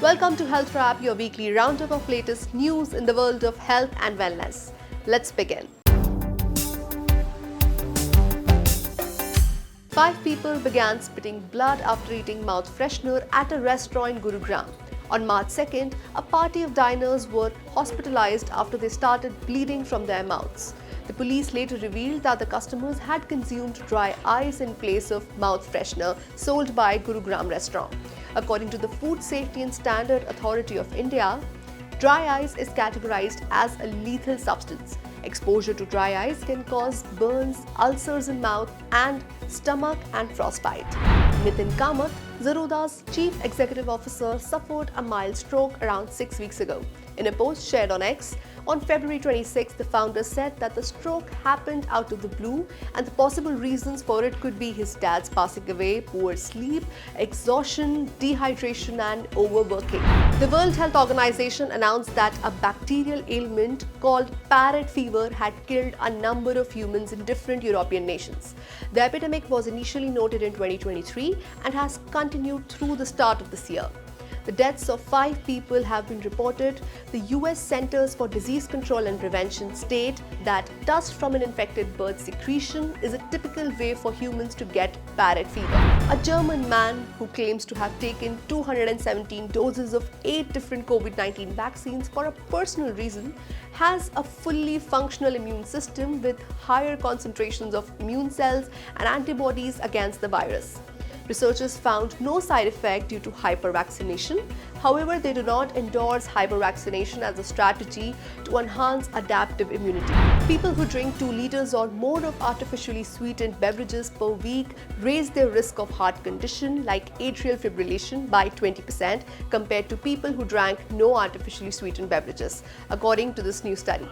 Welcome to Health Wrap, your weekly roundup of latest news in the world of health and wellness. Let's begin. 5 people began spitting blood after eating mouth freshener at a restaurant in Gurugram. On March 2nd, a party of diners were hospitalized after they started bleeding from their mouths. The police later revealed that the customers had consumed dry ice in place of mouth freshener sold by Gurugram restaurant. According to the Food Safety and Standard Authority of India, dry ice is categorized as a lethal substance. Exposure to dry ice can cause burns, ulcers in mouth and stomach and frostbite. Nitin Kamath, Zerodha's chief executive officer, suffered a mild stroke around 6 weeks ago. In a post shared on X, on February 26, the founder said that the stroke happened out of the blue and the possible reasons for it could be his dad's passing away, poor sleep, exhaustion, dehydration and overworking. The World Health Organization announced that a bacterial ailment called Parrot fever had killed a number of humans in different European nations. The epidemic was initially noted in 2023 and has continued through the start of this year. The deaths of 5 people have been reported. The US Centers for Disease Control and Prevention state that dust from an infected bird's secretion is a typical way for humans to get parrot fever. A German man who claims to have taken 217 doses of 8 different COVID-19 vaccines for a personal reason has a fully functional immune system with higher concentrations of immune cells and antibodies against the virus. Researchers found no side effect due to hypervaccination. However, they do not endorse hypervaccination as a strategy to enhance adaptive immunity. People who drink 2 liters or more of artificially sweetened beverages per week raise their risk of heart condition like atrial fibrillation by 20% compared to people who drank no artificially sweetened beverages, according to this new study.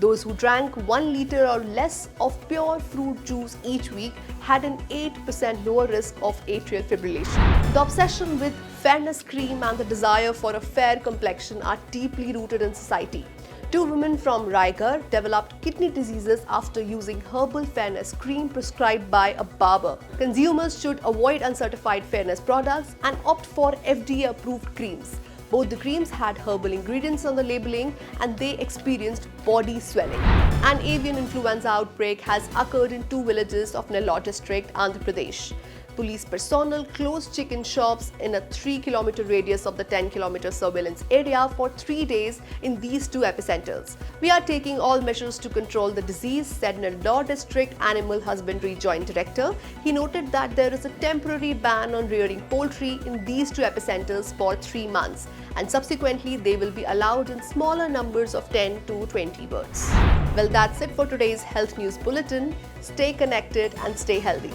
Those who drank 1 liter or less of pure fruit juice each week had an 8% lower risk of atrial fibrillation. The obsession with fairness cream and the desire for a fair complexion are deeply rooted in society. 2 women from Raigad developed kidney diseases after using herbal fairness cream prescribed by a barber. Consumers should avoid uncertified fairness products and opt for FDA-approved creams. Both the creams had herbal ingredients on the labeling and they experienced body swelling. An avian influenza outbreak has occurred in 2 villages of Nellore district, Andhra Pradesh. Police personnel closed chicken shops in a 3-kilometer radius of the 10-kilometer surveillance area for 3 days in these 2 epicenters. We are taking all measures to control the disease, said Nellore District Animal Husbandry Joint Director. He noted that there is a temporary ban on rearing poultry in these 2 epicenters for 3 months, and subsequently they will be allowed in smaller numbers of 10 to 20 birds. Well, that's it for today's Health News Bulletin. Stay connected and stay healthy.